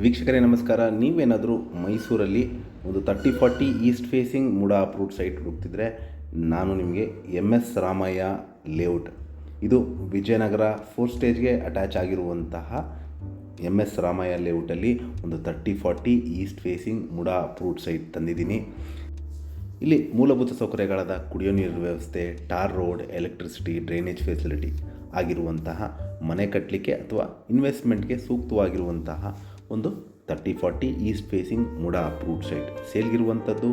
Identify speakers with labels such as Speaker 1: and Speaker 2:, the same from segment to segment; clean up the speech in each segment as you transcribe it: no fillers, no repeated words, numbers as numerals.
Speaker 1: ವೀಕ್ಷಕರೇ ನಮಸ್ಕಾರ. ನೀವೇನಾದರೂ ಮೈಸೂರಲ್ಲಿ ಒಂದು 30-40 east facing MUDA approved site ಹುಡುಕ್ತಿದ್ರೆ ನಾನು ನಿಮಗೆ MS ರಾಮಯ್ಯ ಲೇಔಟ್, ಇದು ವಿಜಯನಗರ 4 ಸ್ಟೇಜ್ಗೆ ಅಟ್ಯಾಚ್ ಆಗಿರುವಂತಹ MS ರಾಮಯ್ಯ ಲೇಔಟಲ್ಲಿ ಒಂದು 30-40 east facing MUDA approved site ತಂದಿದ್ದೀನಿ. ಇಲ್ಲಿ ಮೂಲಭೂತ ಸೌಕರ್ಯಗಳಾದ ಕುಡಿಯೋ ನೀರಿನ ವ್ಯವಸ್ಥೆ, tar road, electricity, drainage facility ಆಗಿರುವಂತಹ ಮನೆ ಕಟ್ಟಲಿಕ್ಕೆ ಅಥವಾ ಇನ್ವೆಸ್ಟ್ಮೆಂಟ್ಗೆ ಸೂಕ್ತವಾಗಿರುವಂತಹ ಒಂದು 30-40 east facing MUDA approved site ಸೇಲ್ಗಿರುವಂಥದ್ದು.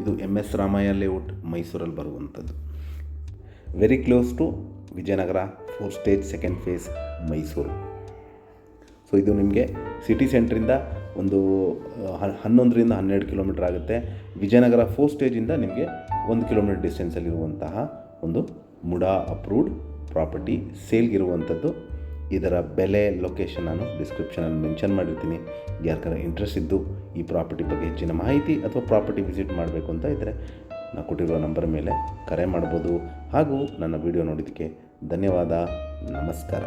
Speaker 1: ಇದು MS ರಾಮಯ್ಯ ಲೇಔಟ್ ಮೈಸೂರಲ್ಲಿ ಬರುವಂಥದ್ದು, very close to Vijayanagar 4 stage second phase Mysuru. So ಇದು ನಿಮಗೆ ಸಿಟಿ ಸೆಂಟ್ರಿಂದ ಒಂದು 11ರಿಂದ 12 ಕಿಲೋಮೀಟರ್ ಆಗುತ್ತೆ. ವಿಜಯನಗರ 4 ಸ್ಟೇಜಿಂದ ನಿಮಗೆ 1 ಕಿಲೋಮೀಟರ್ ಡಿಸ್ಟೆನ್ಸಲ್ಲಿರುವಂತಹ ಒಂದು ಮುಡಾ ಅಪ್ರೂವ್ಡ್ ಪ್ರಾಪರ್ಟಿ ಸೇಲ್ಗಿರುವಂಥದ್ದು. ಇದರ ಬೆಲೆ, ಲೊಕೇಶನ್ ನಾನು ಡಿಸ್ಕ್ರಿಪ್ಷನಲ್ಲಿ ಮೆನ್ಷನ್ ಮಾಡಿರ್ತೀನಿ. ಯಾರ್ಯಾರ ಇಂಟ್ರೆಸ್ಟ್ ಇದ್ದು ಈ ಪ್ರಾಪರ್ಟಿ ಬಗ್ಗೆ ಹೆಚ್ಚಿನ ಮಾಹಿತಿ ಅಥವಾ ಪ್ರಾಪರ್ಟಿ ವಿಸಿಟ್ ಮಾಡಬೇಕು ಅಂತ ಇದ್ದರೆ ನಾನು ಕೊಟ್ಟಿರೋ ನಂಬರ್ ಮೇಲೆ ಕರೆ ಮಾಡ್ಬೋದು. ಹಾಗೂ ನನ್ನ ವಿಡಿಯೋ ನೋಡಿದ್ದಕ್ಕೆ ಧನ್ಯವಾದ. ನಮಸ್ಕಾರ.